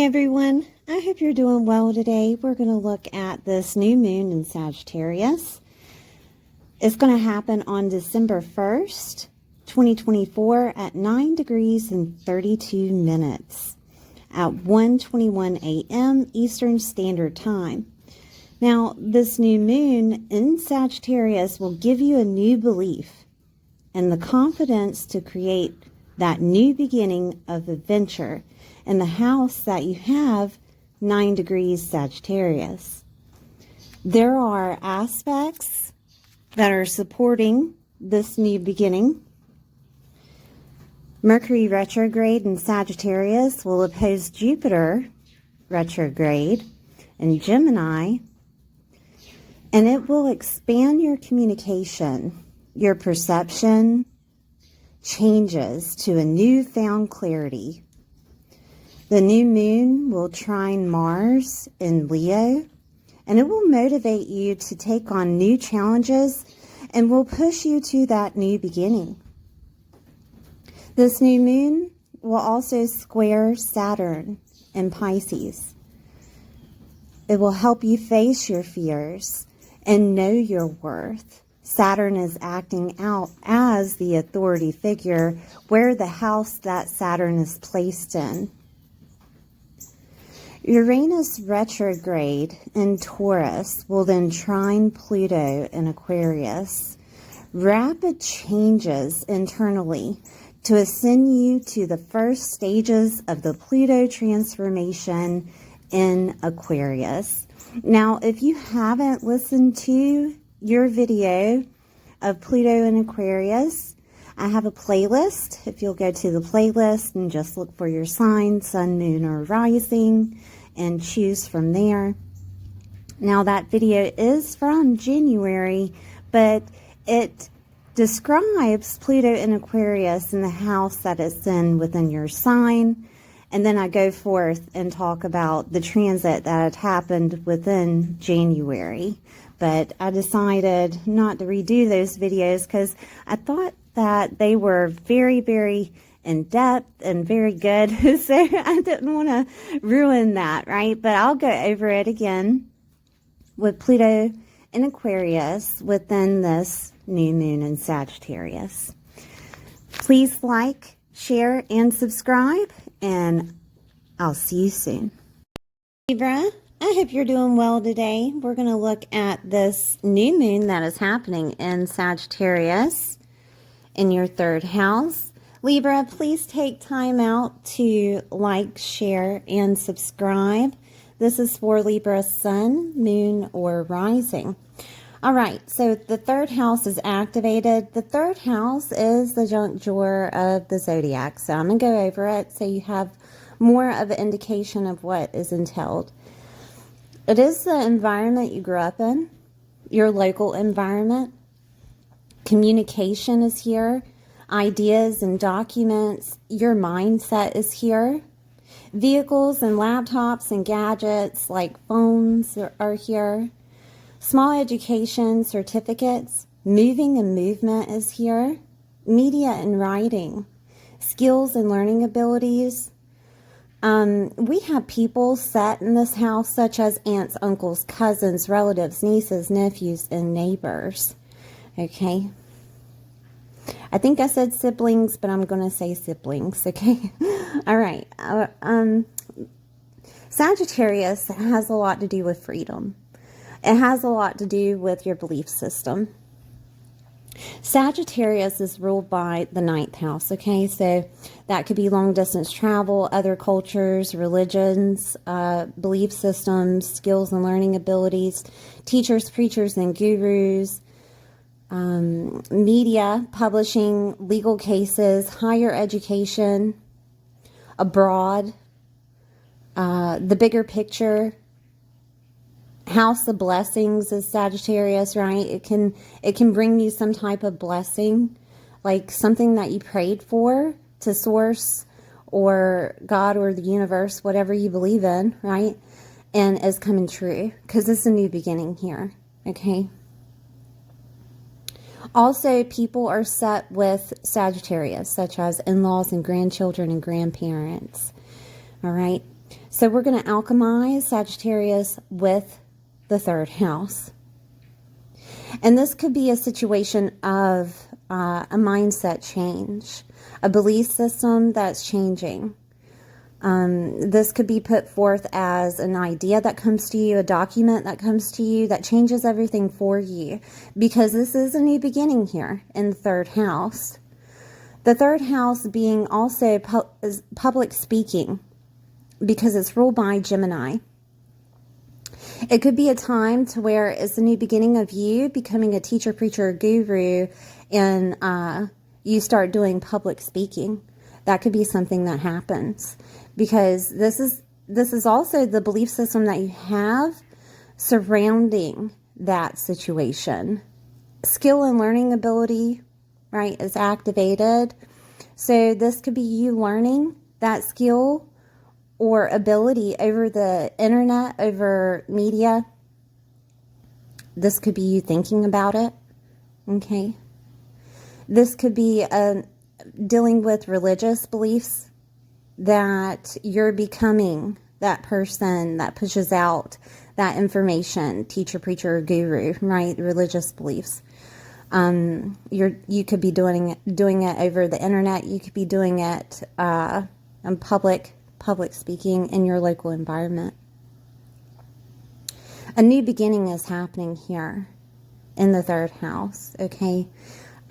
Hey everyone, I hope you're doing well today. We're going to look at this new moon in Sagittarius. It's going to happen on December 1st, 2024 at 9 degrees and 32 minutes at 1:21 a.m. Eastern Standard Time. Now, this new moon in Sagittarius will give you a new belief and the confidence to create that new beginning of adventure in the house that you have 9 degrees Sagittarius. There are aspects that are supporting this new beginning. Mercury retrograde in Sagittarius will oppose Jupiter retrograde in Gemini, and it will expand your communication, your perception changes to a newfound clarity. The new moon will trine Mars in Leo, and it will motivate you to take on new challenges and will push you to that new beginning. This new moon will also square Saturn in Pisces. It will help you face your fears and know your worth. Saturn is acting out as the authority figure where the house that Saturn is placed in. Uranus retrograde in Taurus will then trine Pluto in Aquarius. Rapid changes internally to ascend you to the first stages of the Pluto transformation in Aquarius. Now, if you haven't listened to your video of Pluto in Aquarius, I have a playlist. If you'll go to the playlist and just look for your sign, sun, moon, or rising, and choose from there. Now that video is from January, but it describes Pluto in Aquarius in the house that it's in within your sign. And then I go forth and talk about the transit that had happened within January. But I decided not to redo those videos because I thought that they were very, very in depth and very good. So I didn't want to ruin that, right? But I'll go over it again with Pluto in Aquarius within this new moon in Sagittarius. Please like, share, and subscribe, and I'll see you soon. Libra, I hope you're doing well today. We're going to look at this new moon that is happening in Sagittarius in your third house. Libra, please take time out to like, share, and subscribe. This is for Libra sun, moon, or rising. All right, so the third house is activated. The third house is the junk drawer of the zodiac. So I'm going to go over it so you have more of an indication of what is entailed. It is the environment you grew up in, your local environment. Communication is here. Ideas and documents. Your mindset is here. Vehicles and laptops and gadgets like phones are here. Small education certificates. Moving and movement is here. Media and writing. Skills and learning abilities. We have people set in this house such as aunts, uncles, cousins, relatives, nieces, nephews, and neighbors. Okay. I think I said siblings, but I'm going to say siblings, okay? All right. Sagittarius has a lot to do with freedom. It has a lot to do with your belief system. Sagittarius is ruled by the ninth house, okay? So that could be long-distance travel, other cultures, religions, belief systems, skills and learning abilities, teachers, preachers, and gurus, media, publishing, legal cases, higher education, abroad, the bigger picture. House of blessings is Sagittarius, right? It can bring you some type of blessing, like something that you prayed for to source or God or the universe, whatever you believe in, right? And is coming true because it's a new beginning here, okay? Also, people are set with Sagittarius, such as in-laws and grandchildren and grandparents. All right. So we're going to alchemize Sagittarius with the third house. And this could be a situation of a mindset change, a belief system that's changing. This could be put forth as an idea that comes to you, a document that comes to you that changes everything for you, because this is a new beginning here in the third house. The third house being also public speaking, because it's ruled by Gemini. It could be a time to where it's the new beginning of you becoming a teacher, preacher, guru, and you start doing public speaking. That could be something that happens, because this is also the belief system that you have surrounding that situation. Skill and learning ability, right, is activated. So this could be you learning that skill or ability over the internet, over media. This could be you thinking about it, okay? This could be dealing with religious beliefs, that you're becoming that person that pushes out that information, teacher, preacher, guru, right? Religious beliefs. You could be doing it over the internet. You could be doing it in public speaking in your local environment. A new beginning is happening here in the third house, okay?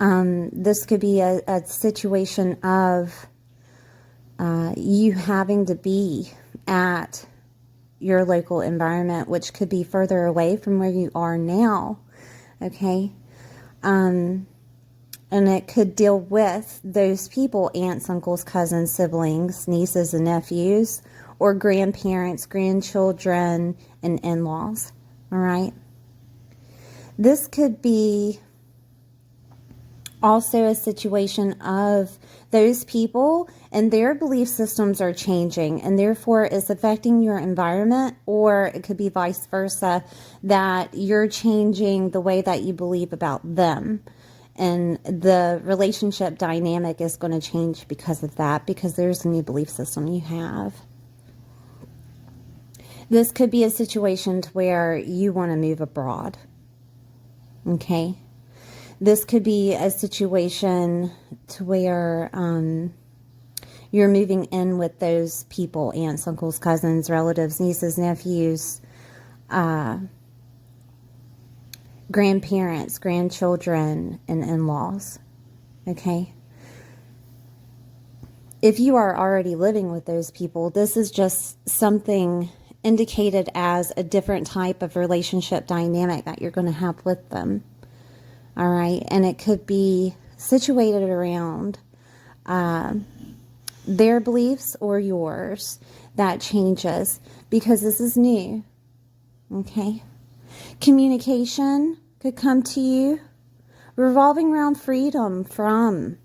This could be a situation of you having to be at your local environment, which could be further away from where you are now, okay? And it could deal with those people, aunts, uncles, cousins, siblings, nieces and nephews, or grandparents, grandchildren, and in-laws, all right? This could be also a situation of those people and their belief systems are changing, and therefore it's affecting your environment, or it could be vice versa, that you're changing the way that you believe about them. And the relationship dynamic is going to change because of that, because there's a new belief system you have. This could be a situation where you want to move abroad, okay? This could be a situation to where you're moving in with those people, aunts, uncles, cousins, relatives, nieces, nephews, grandparents, grandchildren, and in-laws, okay? If you are already living with those people, this is just something indicated as a different type of relationship dynamic that you're going to have with them. All right, and it could be situated around their beliefs or yours. That changes because this is new, okay? Communication could come to you revolving around freedom from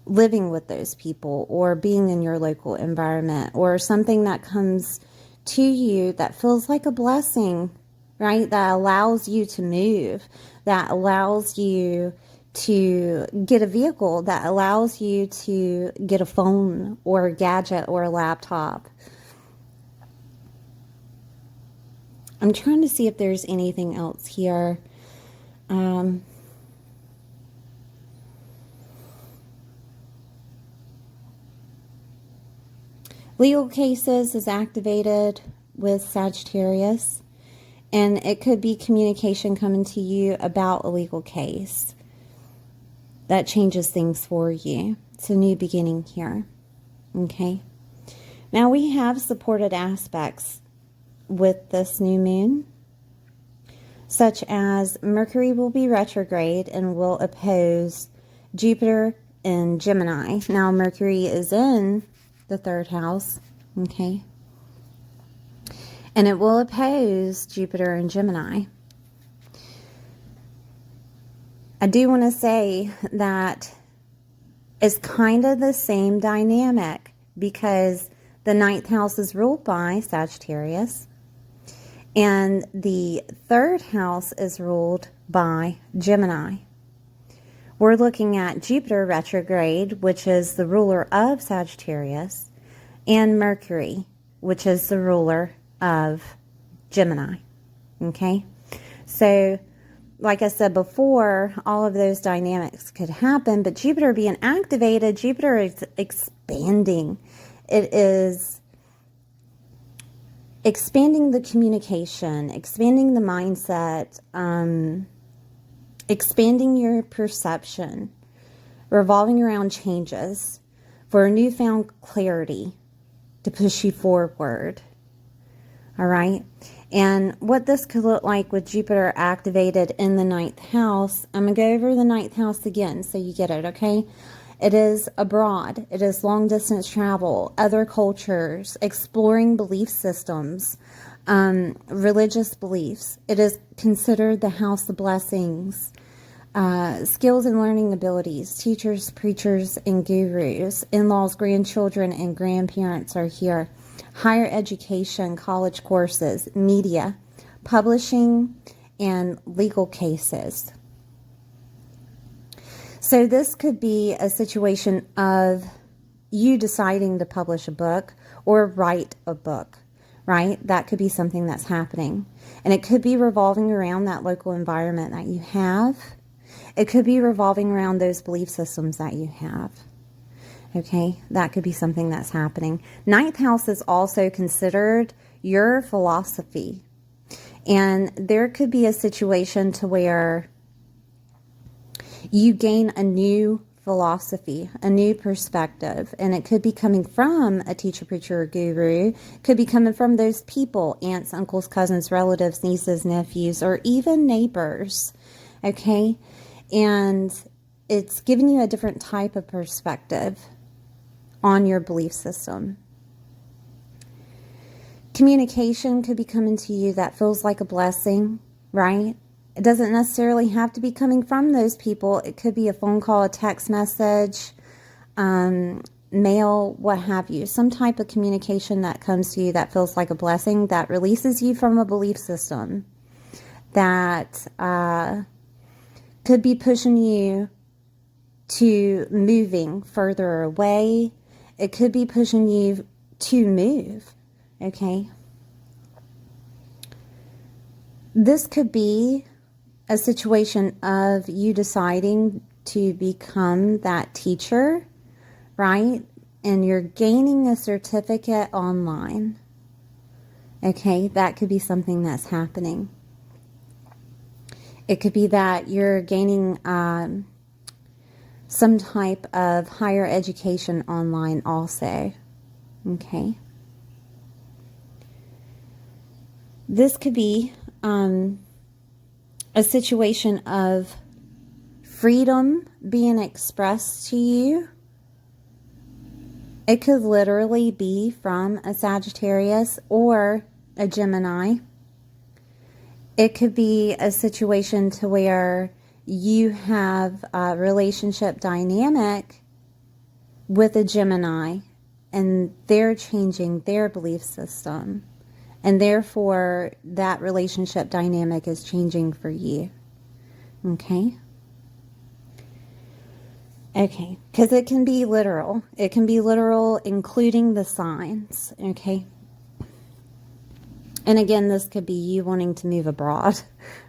living with those people or being in your local environment, or something that comes to you that feels like a blessing, right? That allows you to move, that allows you to get a vehicle, that allows you to get a phone or a gadget or a laptop. I'm trying to see if there's anything else here. Legal cases is activated with Sagittarius, and it could be communication coming to you about a legal case that changes things for you. It's a new beginning here, okay? Now we have supported aspects with this new moon, such as Mercury will be retrograde and will oppose Jupiter in Gemini. Now Mercury is in the third house, okay? And it will oppose Jupiter in Gemini. I do want to say that it's kind of the same dynamic, because the ninth house is ruled by Sagittarius and the third house is ruled by Gemini. We're looking at Jupiter retrograde, which is the ruler of Sagittarius, and Mercury, which is the ruler of Gemini. Okay, so like I said before, all of those dynamics could happen, but Jupiter being activated, Jupiter is expanding. It is expanding the communication, expanding the mindset, expanding your perception, revolving around changes for a newfound clarity to push you forward. All right. And what this could look like with Jupiter activated in the 9th house, I'm going to go over the 9th house again so you get it, okay? It is abroad. It is long distance travel, other cultures, exploring belief systems, religious beliefs. It is considered the house of blessings, skills and learning abilities, teachers, preachers, and gurus, in-laws, grandchildren, and grandparents are here. Higher education, college courses, media, publishing, and legal cases. So this could be a situation of you deciding to publish a book or write a book, right? That could be something that's happening. And it could be revolving around that local environment that you have. It could be revolving around those belief systems that you have. Okay, that could be something that's happening. 9th house is also considered your philosophy. And there could be a situation to where you gain a new philosophy, a new perspective. And it could be coming from a teacher, preacher, or guru. It could be coming from those people, aunts, uncles, cousins, relatives, nieces, nephews, or even neighbors. Okay, and it's giving you a different type of perspective on your belief system. Communication could be coming to you that feels like a blessing, right? It doesn't necessarily have to be coming from those people. It could be a phone call, a text message, mail, what have you. Some type of communication that comes to you that feels like a blessing, that releases you from a belief system, that could be pushing you to moving further away. It could be pushing you to move, okay? This could be a situation of you deciding to become that teacher, right? And you're gaining a certificate online, okay? That could be something that's happening. It could be that you're gaining some type of higher education online also. Okay. This could be a situation of freedom being expressed to you. It could literally be from a Sagittarius or a Gemini. It could be a situation to where you have a relationship dynamic with a Gemini and they're changing their belief system. And therefore, that relationship dynamic is changing for you. Okay? Okay, because it can be literal. It can be literal, including the signs. Okay? And again, this could be you wanting to move abroad,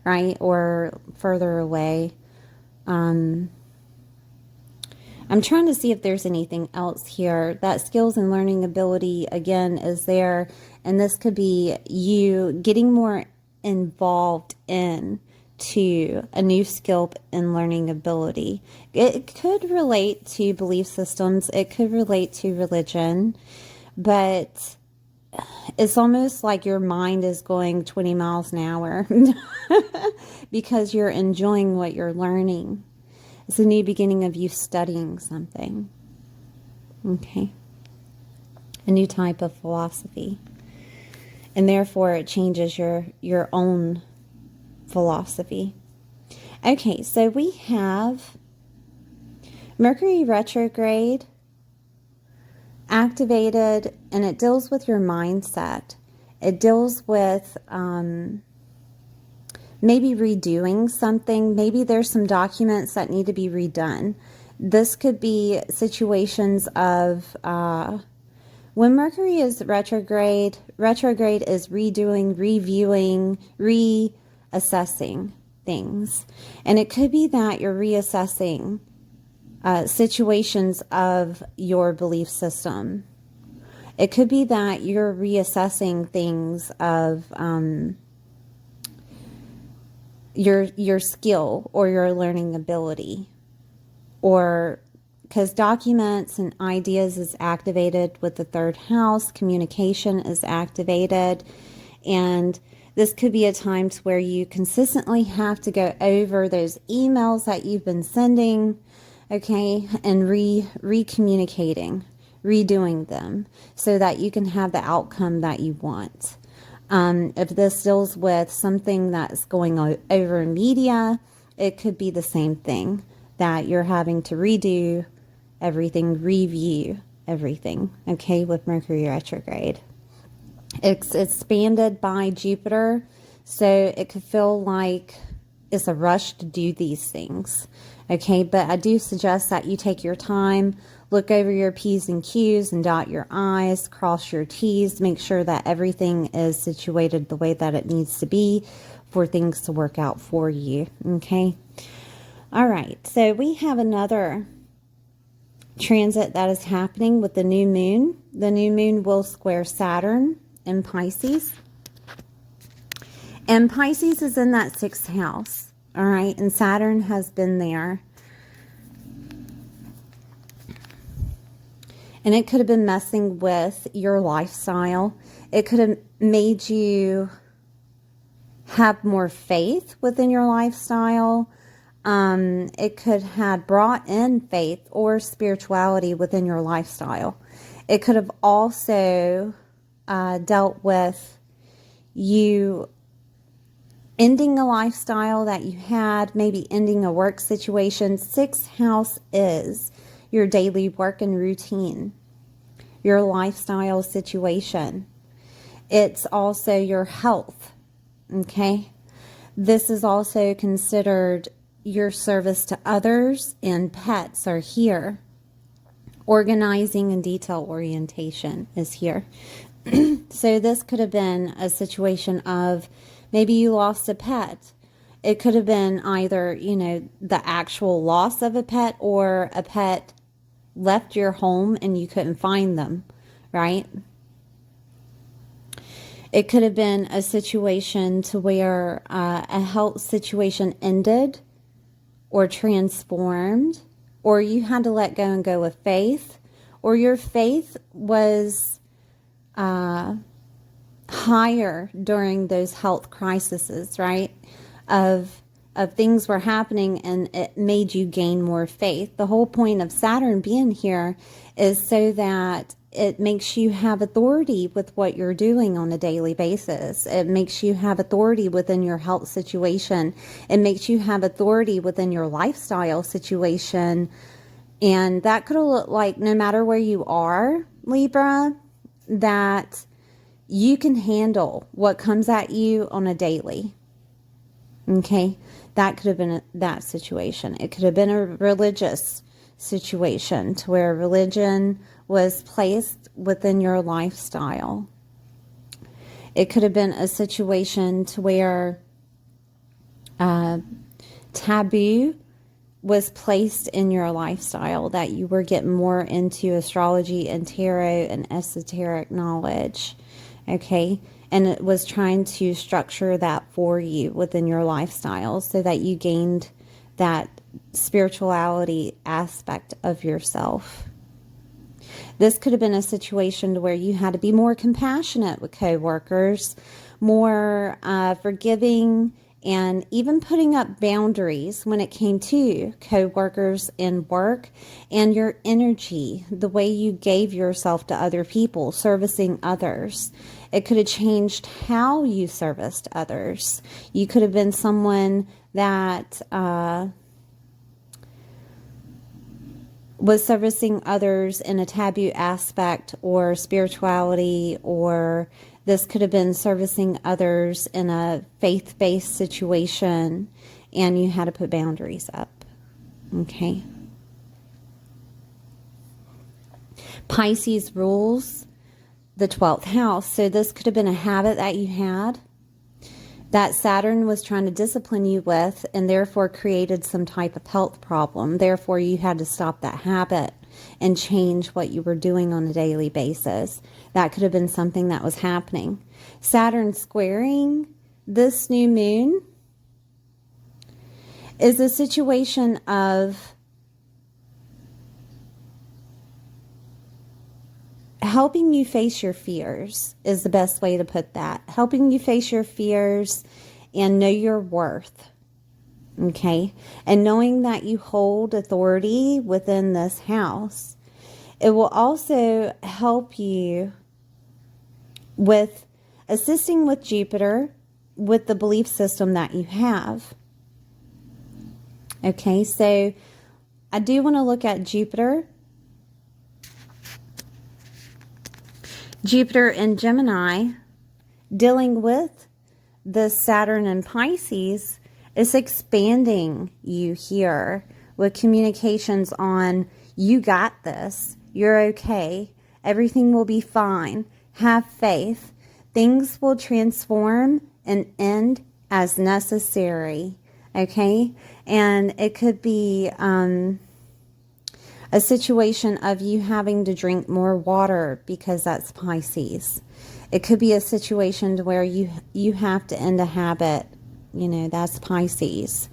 right? Or further away. I'm trying to see if there's anything else here. That skills and learning ability, again, is there. And this could be you getting more involved in to a new skill and learning ability. It could relate to belief systems. It could relate to religion. But it's almost like your mind is going 20 miles an hour because you're enjoying what you're learning. It's a new beginning of you studying something. Okay. A new type of philosophy. And therefore it changes your own philosophy. Okay, so we have Mercury retrograde activated, and it deals with your mindset. It deals with maybe redoing something. Maybe there's some documents that need to be redone. This could be situations of When Mercury is retrograde, retrograde is redoing, reviewing, reassessing things. And it could be that you're reassessing situations of your belief system. It could be that you're reassessing things of your skill or your learning ability, or because documents and ideas is activated with the third house, communication is activated, and this could be a time to where you consistently have to go over those emails that you've been sending, okay, and re-communicating, redoing them so that you can have the outcome that you want. If this deals with something that's going over in media, it could be the same thing, that you're having to redo everything, review everything, okay, with Mercury retrograde. It's expanded by Jupiter, so it could feel like it's a rush to do these things, okay, but I do suggest that you take your time, look over your P's and Q's and dot your I's, cross your T's, make sure that everything is situated the way that it needs to be for things to work out for you, okay? All right, so we have another transit that is happening with the new moon. The new moon will square Saturn in Pisces. And Pisces is in that 6th house, all right? And Saturn has been there. And it could have been messing with your lifestyle. It could have made you have more faith within your lifestyle. It could have brought in faith or spirituality within your lifestyle. It could have also dealt with you ending a lifestyle that you had, maybe ending a work situation. 6th house is your daily work and routine, your lifestyle situation. It's also your health, okay? This is also considered your service to others, and pets are here. Organizing and detail orientation is here. So this could have been a situation of maybe you lost a pet. It could have been either, you know, the actual loss of a pet, or a pet left your home and you couldn't find them, right? It could have been a situation to where a health situation ended or transformed, or you had to let go and go with faith, or your faith was higher during those health crises, right? Of things were happening and it made you gain more faith. The whole point of Saturn being here is so that it makes you have authority with what you're doing on a daily basis. It makes you have authority within your health situation. It makes you have authority within your lifestyle situation. And that could look like, no matter where you are, Libra, that you can handle what comes at you on a daily. Okay? That could have been that situation. It could have been a religious situation to where religion was placed within your lifestyle. It could have been a situation to where taboo was placed in your lifestyle, that you were getting more into astrology and tarot and esoteric knowledge, okay? And it was trying to structure that for you within your lifestyle so that you gained that spirituality aspect of yourself. This could have been a situation where you had to be more compassionate with coworkers, more forgiving, and even putting up boundaries when it came to coworkers and work, and your energy, the way you gave yourself to other people, servicing others. It could have changed how you serviced others. You could have been someone that was servicing others in a taboo aspect or spirituality, or this could have been servicing others in a faith-based situation, and you had to put boundaries up. Okay. Pisces rules the 12th house. So this could have been a habit that you had that Saturn was trying to discipline you with, and therefore created some type of health problem. Therefore, you had to stop that habit and change what you were doing on a daily basis. That could have been something that was happening. Saturn squaring this new moon is a situation of helping you face your fears, is the best way to put that. Helping you face your fears and know your worth. Okay? And knowing that you hold authority within this house. It will also help you with assisting with Jupiter, with the belief system that you have. Okay, so I do want to look at Jupiter. Jupiter in Gemini, dealing with the Saturn in Pisces, is expanding you here with communications on, you got this, you're okay, everything will be fine, have faith, things will transform and end as necessary, okay? And it could be a situation of you having to drink more water because that's Pisces. It could be a situation where you have to end a habit, you know, that's Pisces,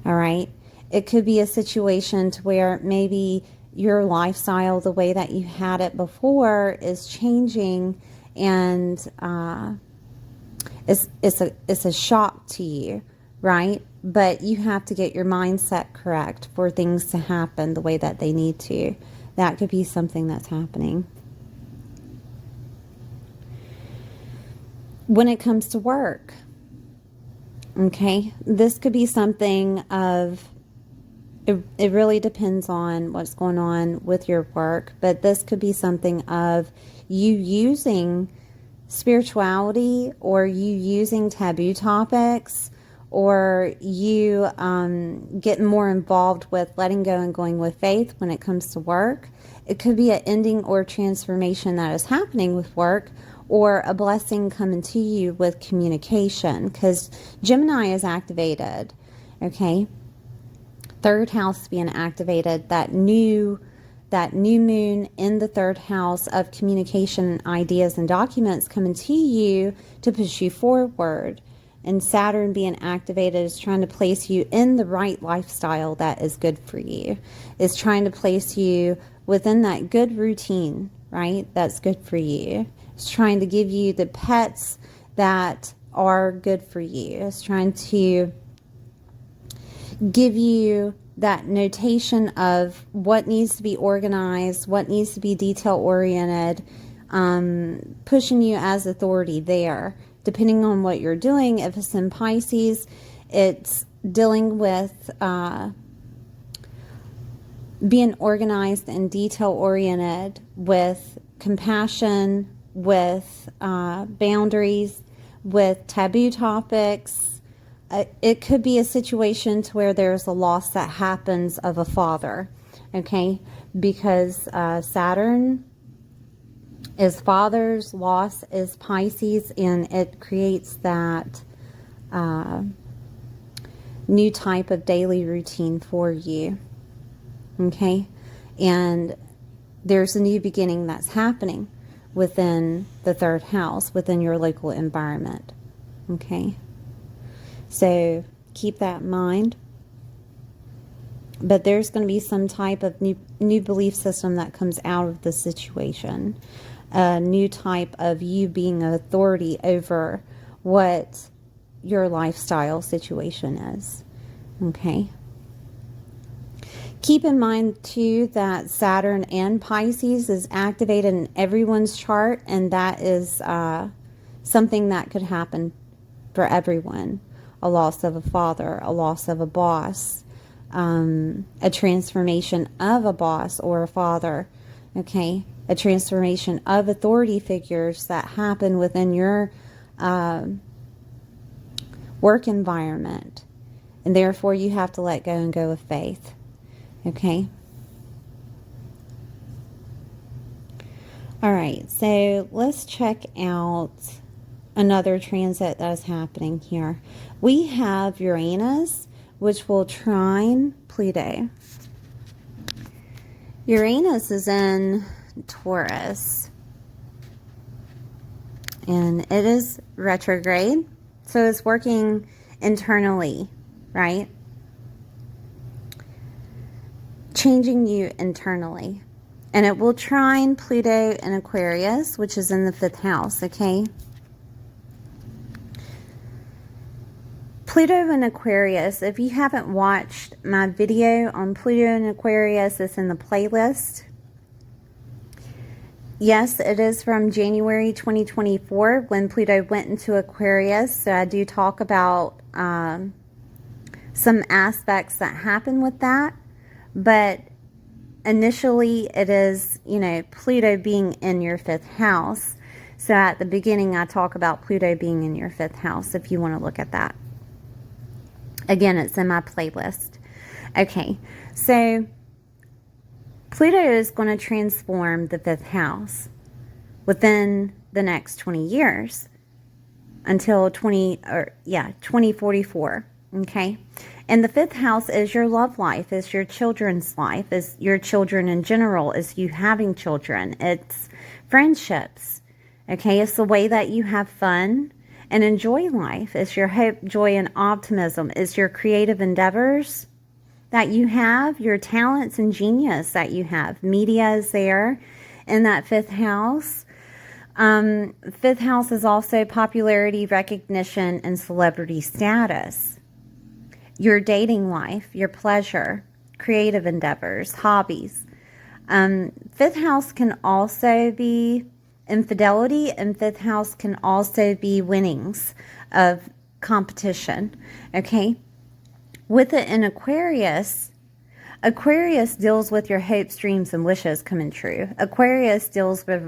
all right? It could be a situation to where maybe your lifestyle, the way that you had it before, is changing, and it's a shock to you, right? But you have to get your mindset correct for things to happen the way that they need to. That could be something that's happening. When it comes to work, okay, this could be something of, it really depends on what's going on with your work, but this could be something of you using spirituality, or you using taboo topics, or you get more involved with letting go and going with faith when it comes to work. It could be an ending or transformation that is happening with work, or a blessing coming to you with communication, because Gemini is activated, okay? Third house being activated, that new moon in the third house of communication, ideas, and documents coming to you to push you forward. And Saturn being activated is trying to place you in the right lifestyle that is good for you. It's trying to place you within that good routine, right? That's good for you. It's trying to give you the pets that are good for you. It's trying to give you that notation of what needs to be organized, what needs to be detail-oriented, pushing you as authority there. Depending on what you're doing, if it's in Pisces, it's dealing with being organized and detail-oriented, with compassion, with boundaries, with taboo topics. It could be a situation to where there's a loss that happens of a father, okay? Because Saturn is fathers, loss is Pisces, and it creates that new type of daily routine for you, okay? And there's a new beginning that's happening within the third house, within your local environment, okay? So keep that in mind. But there's going to be some type of new belief system that comes out of the situation. A new type of you being an authority over what your lifestyle situation is. Okay. Keep in mind, too, that Saturn and Pisces is activated in everyone's chart, and that is something that could happen for everyone. A loss of a father, a loss of a boss, a transformation of a boss or a father, okay? A transformation of authority figures that happen within your work environment. And therefore, you have to let go and go with faith, okay? All right, so let's check out another transit that is happening here. We have Uranus, which will trine Pluto. Uranus is in Taurus, and it is retrograde, so it's working internally, right? Changing you internally. And it will trine Pluto in Aquarius, which is in the 5th house, okay? Pluto in Aquarius, if you haven't watched my video on Pluto in Aquarius, it's in the playlist. Yes, it is from January 2024 when Pluto went into Aquarius. So I do talk about some aspects that happen with that. But initially, it is, Pluto being in your 5th house. So at the beginning, I talk about Pluto being in your 5th house if you want to look at that. Again, it's in my playlist. Okay, so Pluto is going to transform the 5th house within the next 20 years until 2044. Okay. And the 5th house is your love life, is your children's life, is your children in general, is you having children. It's friendships. Okay. It's the way that you have fun and enjoy life. It's your hope, joy, and optimism. It's your creative endeavors that you have, your talents and genius that you have. Media is there in that 5th house. 5th house is also popularity, recognition, and celebrity status. Your dating life, your pleasure, creative endeavors, hobbies. 5th house can also be infidelity, and 5th house can also be winnings of competition. Okay. With it in Aquarius, Aquarius deals with your hopes, dreams, and wishes coming true. Aquarius deals with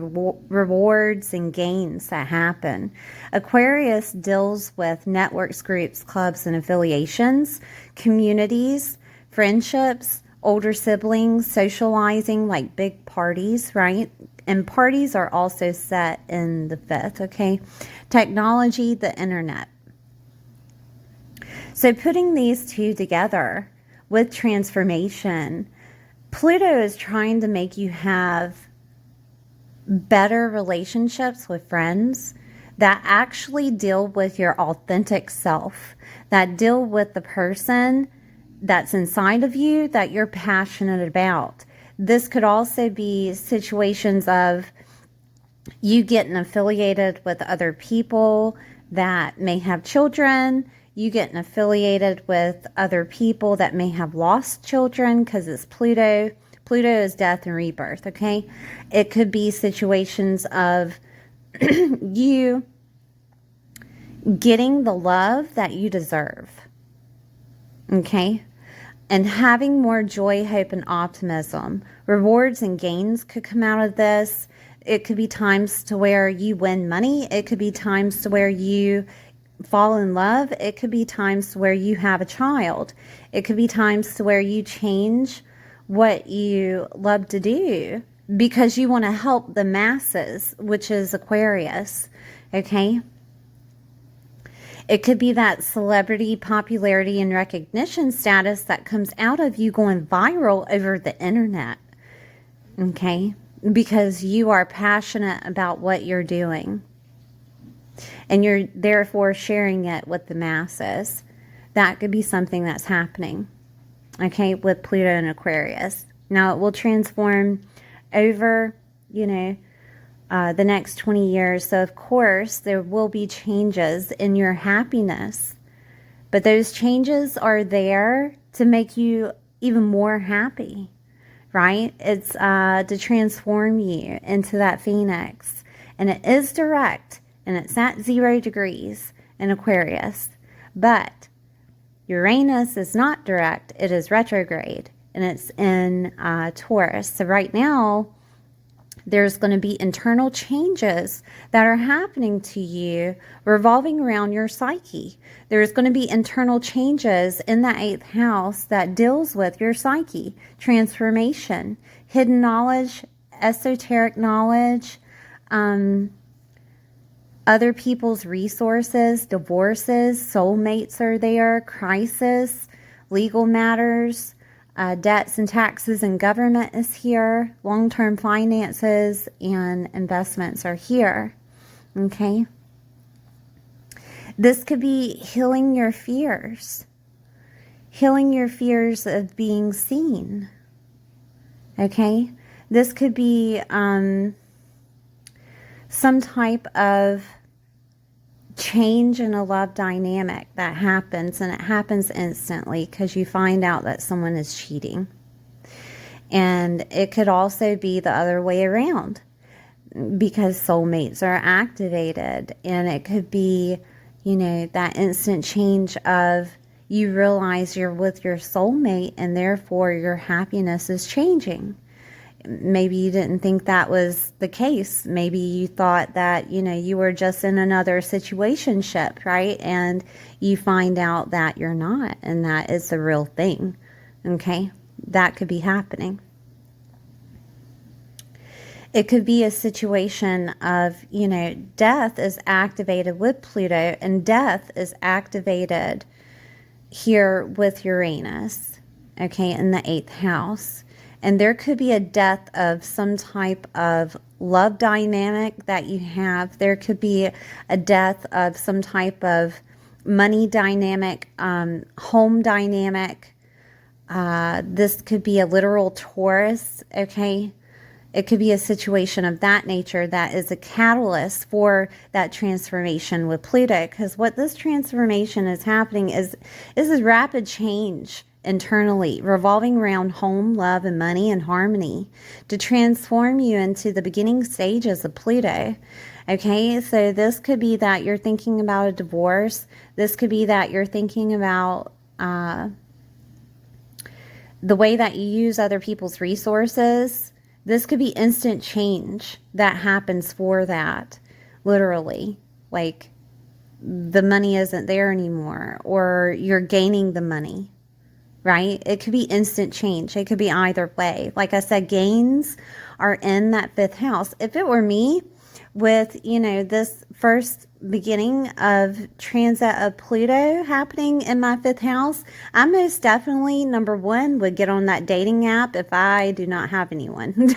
rewards and gains that happen. Aquarius deals with networks, groups, clubs, and affiliations, communities, friendships, older siblings, socializing, like big parties, right? And parties are also set in the 5th, okay? Technology, the internet. So putting these two together with transformation, Pluto is trying to make you have better relationships with friends that actually deal with your authentic self, that deal with the person that's inside of you that you're passionate about. This could also be situations of you getting affiliated with other people that may have children, you getting affiliated with other people that may have lost children because it's Pluto. Pluto is death and rebirth, okay? It could be situations of you getting the love that you deserve, okay? And having more joy, hope, and optimism. Rewards and gains could come out of this. It could be times to where you win money. It could be times to where you fall in love. It could be times where you have a child. It could be times to where you change what you love to do because you want to help the masses, which is Aquarius, okay? It could be that celebrity popularity and recognition status that comes out of you going viral over the internet, okay? Because you are passionate about what you're doing. And you're therefore sharing it with the masses. That could be something that's happening, okay, with Pluto and Aquarius. Now, it will transform over, the next 20 years. So, of course, there will be changes in your happiness. But those changes are there to make you even more happy, right? It's to transform you into that phoenix. And it is direct. And it's at 0 degrees in Aquarius. But Uranus is not direct. It is retrograde. And it's in Taurus. So right now, there's going to be internal changes that are happening to you revolving around your psyche. There's going to be internal changes in that 8th house that deals with your psyche, transformation, hidden knowledge, esoteric knowledge, Other people's resources, divorces, soulmates are there, crisis, legal matters, debts and taxes and government is here, long-term finances and investments are here, okay? This could be healing your fears of being seen, okay? This could be some type of change in a love dynamic that happens, and it happens instantly because you find out that someone is cheating. And it could also be the other way around because soulmates are activated, and it could be, you know, that instant change of you realize you're with your soulmate and therefore your happiness is changing. Maybe you didn't think that was the case. Maybe you thought that, you know, you were just in another situationship, right? And you find out that you're not, and that is the real thing, okay? That could be happening. It could be a situation of, you know, death is activated with Pluto, and death is activated here with Uranus, okay, in the 8th house. And there could be a death of some type of love dynamic that you have. There could be a death of some type of money dynamic, home dynamic. This could be a literal Taurus, okay? It could be a situation of that nature that is a catalyst for that transformation with Pluto. Because what this transformation is happening is this rapid change internally, revolving around home, love, and money and harmony to transform you into the beginning stages of Pluto. Okay, so this could be that you're thinking about a divorce. This could be that you're thinking about the way that you use other people's resources. This could be instant change that happens for that, literally. Like, the money isn't there anymore, or you're gaining the money. Right? It could be instant change. It could be either way. Like I said, gains are in that 5th house. If it were me, with, you know, this first beginning of transit of Pluto happening in my 5th house, I most definitely, number one, would get on that dating app if I do not have anyone.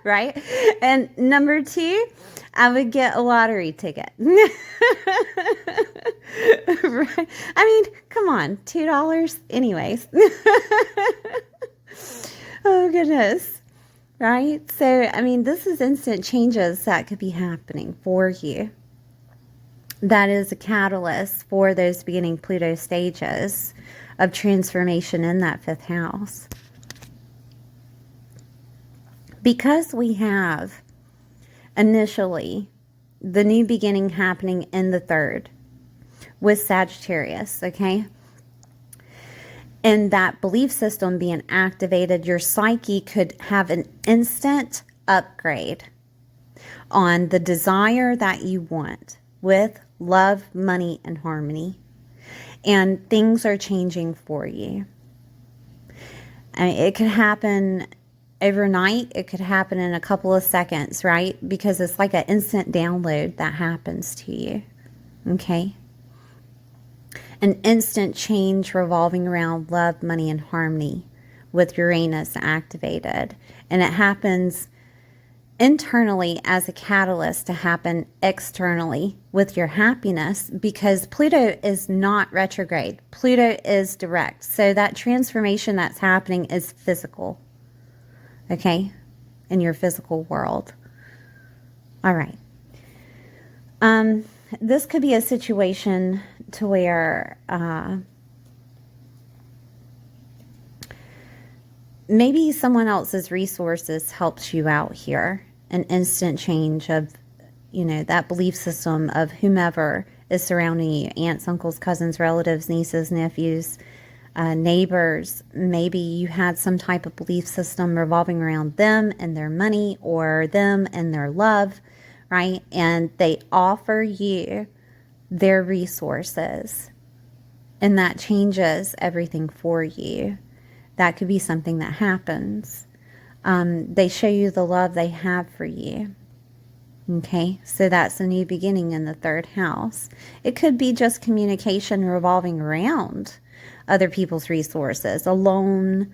Right? And number two, I would get a lottery ticket. Right? I mean, come on, $2 anyways. Oh, goodness. Right? So, I mean, this is instant changes that could be happening for you. That is a catalyst for those beginning Pluto stages of transformation in that 5th house. Because we have initially the new beginning happening in the 3rd with Sagittarius, okay? And that belief system being activated, your psyche could have an instant upgrade on the desire that you want with love, money, and harmony. And things are changing for you. I mean, it could happen overnight. It could happen in a couple of seconds, right? Because it's like an instant download that happens to you, okay? An instant change revolving around love, money, and harmony with Uranus activated. And it happens internally as a catalyst to happen externally with your happiness, because Pluto is not retrograde. Pluto is direct. So that transformation that's happening is physical, okay, in your physical world. All right. This could be a situation to where maybe someone else's resources helps you out here. An instant change of, you know, that belief system of whomever is surrounding you. Aunts, uncles, cousins, relatives, nieces, nephews, neighbors. Maybe you had some type of belief system revolving around them and their money, or them and their love, right? And they offer you their resources, and that changes everything for you. That could be something that happens. They show you the love they have for you, Okay, so that's a new beginning in the third house. It could be just communication revolving around other people's resources, a loan.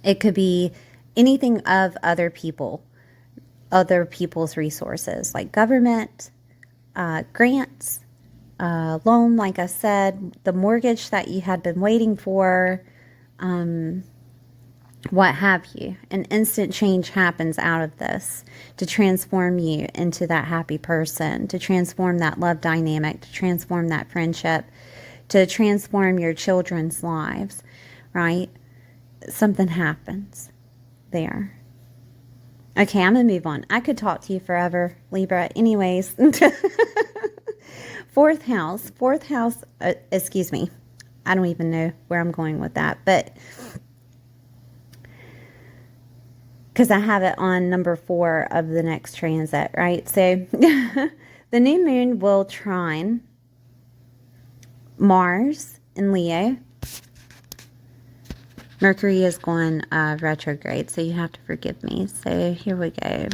It could be anything of other people's resources, like government, grants, loan, like I said, the mortgage that you had been waiting for, what have you. An instant change happens out of this to transform you into that happy person, to transform that love dynamic, to transform that friendship, to transform your children's lives, right? Something happens there. Okay, I'm going to move on. I could talk to you forever, Libra. Anyways, fourth house, excuse me. I don't even know where I'm going with that, but because I have it on number 4 of the next transit, right? So the new moon will trine Mars in Leo. Mercury is going retrograde, so you have to forgive me. So here we go.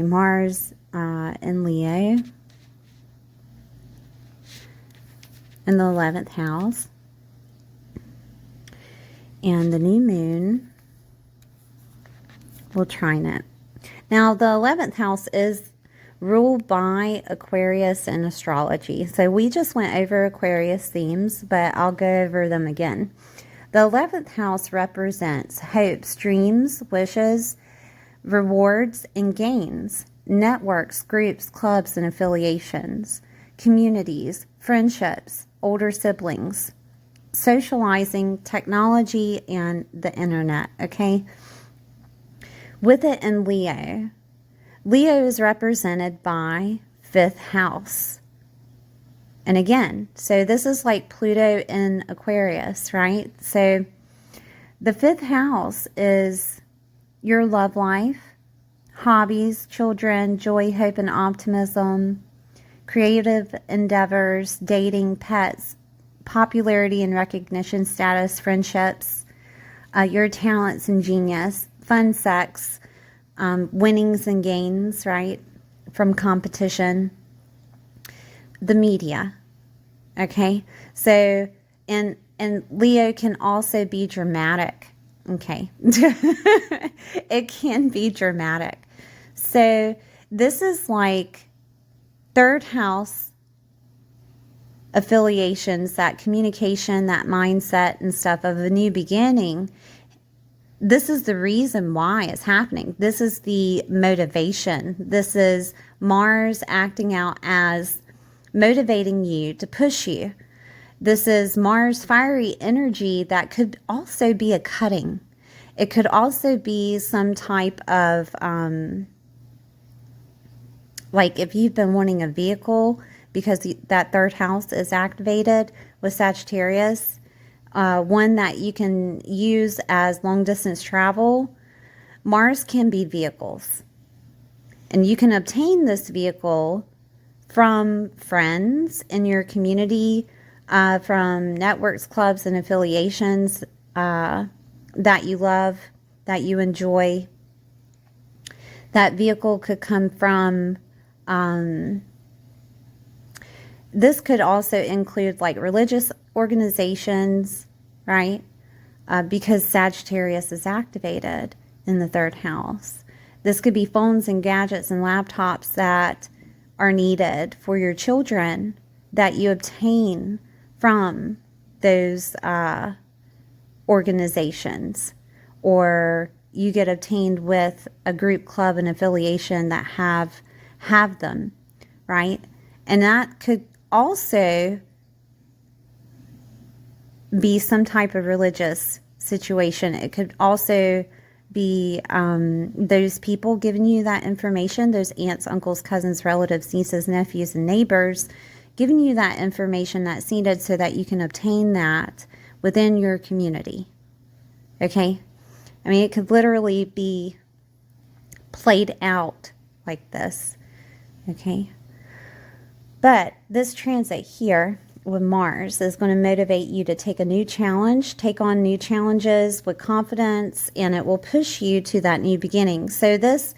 Mars in Leo in the 11th house. And the new moon will trine it. Now, the 11th house is ruled by Aquarius and astrology. So we just went over Aquarius themes, but I'll go over them again. The 11th house represents hopes, dreams, wishes, rewards, and gains, networks, groups, clubs, and affiliations, communities, friendships, older siblings, socializing, technology, and the internet, okay? With it in Leo, Leo is represented by 5th house. And again, so this is like Pluto in Aquarius, right? So the 5th house is your love life, hobbies, children, joy, hope, and optimism, creative endeavors, dating, pets, popularity and recognition, status, friendships, your talents and genius, fun, sex, winnings and gains, right, from competition, the media, okay? So, and Leo can also be dramatic, okay? It can be dramatic. So this is like 3rd house affiliations, that communication, that mindset and stuff of a new beginning. This is the reason why it's happening. This is the motivation. This is Mars acting out as motivating you to push you. This is Mars fiery energy that could also be a cutting. It could also be some type of, like if you've been wanting a vehicle because that 3rd house is activated with Sagittarius, one that you can use as long distance travel. Mars can be vehicles. And you can obtain this vehicle from friends in your community, from networks, clubs, and affiliations that you love, that you enjoy. That vehicle could come from, this could also include like religious organizations, right? Because Sagittarius is activated in the 3rd house. This could be phones and gadgets and laptops that are needed for your children that you obtain from those organizations, or you get obtained with a group, club, and affiliation that have them, right? And that could also be some type of religious situation. It could also be those people giving you that information, those aunts, uncles, cousins, relatives, nieces, nephews, and neighbors, giving you that information that's needed so that you can obtain that within your community. Okay? I mean, it could literally be played out like this. Okay? But this transit here with Mars is going to motivate you to take a new challenge, take on new challenges with confidence, and it will push you to that new beginning. So this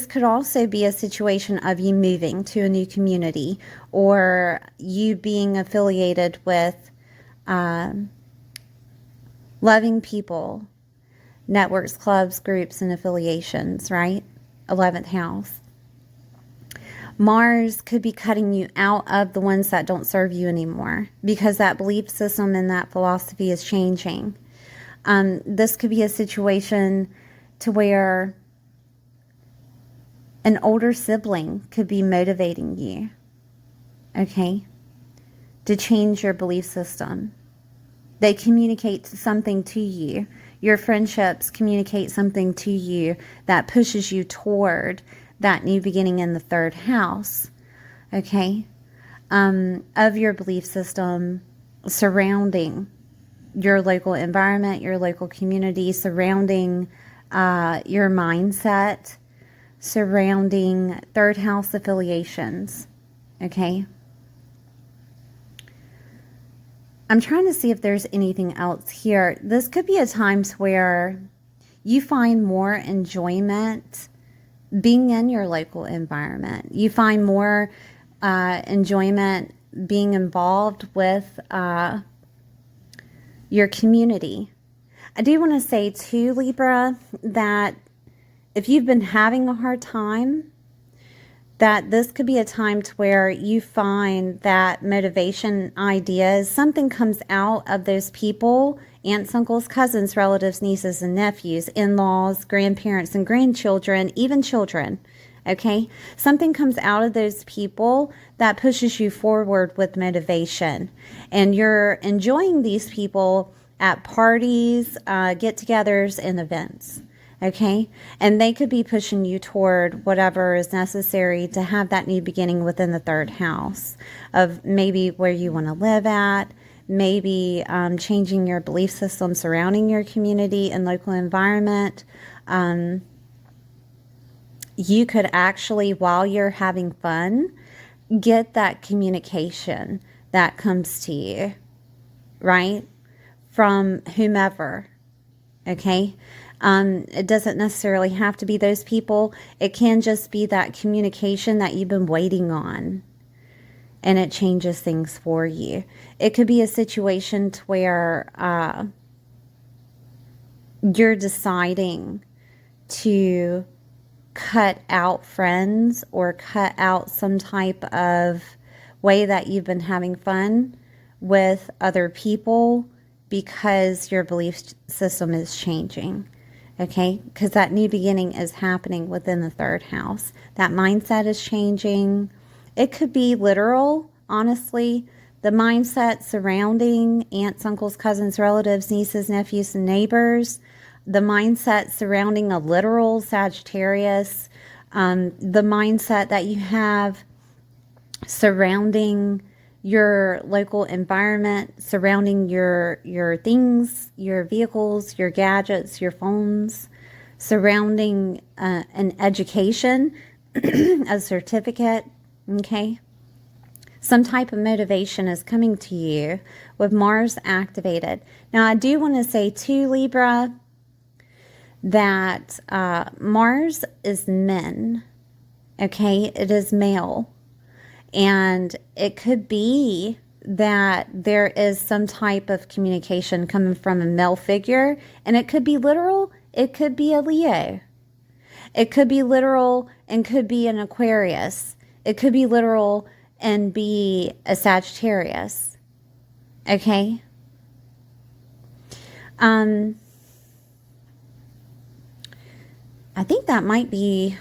could also be a situation of you moving to a new community, or you being affiliated with loving people, networks, clubs, groups, and affiliations, right? 11th house. Mars could be cutting you out of the ones that don't serve you anymore, because that belief system and that philosophy is changing. This could be a situation to where an older sibling could be motivating you, okay, to change your belief system. They communicate something to you. Your friendships communicate something to you that pushes you toward that new beginning in the 3rd house, okay, of your belief system surrounding your local environment, your local community, surrounding your mindset, surrounding 3rd house affiliations, okay? I'm trying to see if there's anything else here. This could be a time where you find more enjoyment being in your local environment. You find more enjoyment being involved with your community. I do want to say too, Libra, that if you've been having a hard time, that this could be a time to where you find that motivation ideas, something comes out of those people, aunts, uncles, cousins, relatives, nieces and nephews, in-laws, grandparents and grandchildren, even children, okay? Something comes out of those people that pushes you forward with motivation. And you're enjoying these people at parties, get-togethers, and events. Okay, and they could be pushing you toward whatever is necessary to have that new beginning within the 3rd house of maybe where you want to live at, maybe changing your belief system surrounding your community and local environment. You could actually, while you're having fun, get that communication that comes to you, right, from whomever, okay? It doesn't necessarily have to be those people. It can just be that communication that you've been waiting on, and it changes things for you. It could be a situation to where you're deciding to cut out friends or cut out some type of way that you've been having fun with other people because your belief system is changing. Okay, because that new beginning is happening within the 3rd house. That mindset is changing. It could be literal, honestly. The mindset surrounding aunts, uncles, cousins, relatives, nieces, nephews, and neighbors. The mindset surrounding a literal Sagittarius. The mindset that you have surrounding your local environment, surrounding your things, your vehicles, your gadgets, your phones, surrounding an education, a certificate, okay? Some type of motivation is coming to you with Mars activated. Now, I do want to say too, Libra, that Mars is men, okay? It is male. And it could be that there is some type of communication coming from a male figure, and it could be literal, it could be a Leo. It could be literal and could be an Aquarius. It could be literal and be a Sagittarius. Okay? I think that might be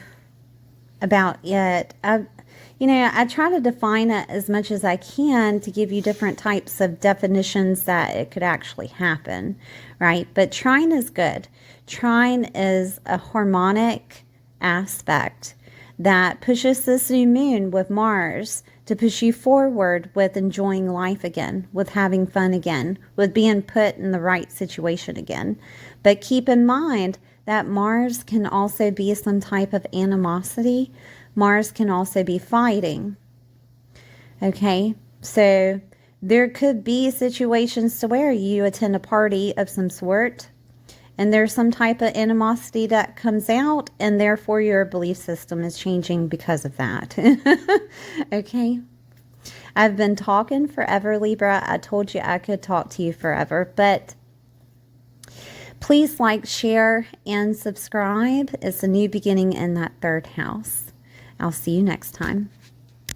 about it. I try to define it as much as I can to give you different types of definitions that it could actually happen, right? But trine is good. Trine is a harmonic aspect that pushes this new moon with Mars to push you forward with enjoying life again, with having fun again, with being put in the right situation again. But keep in mind that Mars can also be some type of animosity. Mars can also be fighting. Okay, so There could be situations to where you attend a party of some sort and there's some type of animosity that comes out, and therefore your belief system is changing because of that. Okay? I've been talking forever, Libra. I told you I could talk to you forever, but please like, share, and subscribe. It's a new beginning in that third house. I'll see you next time.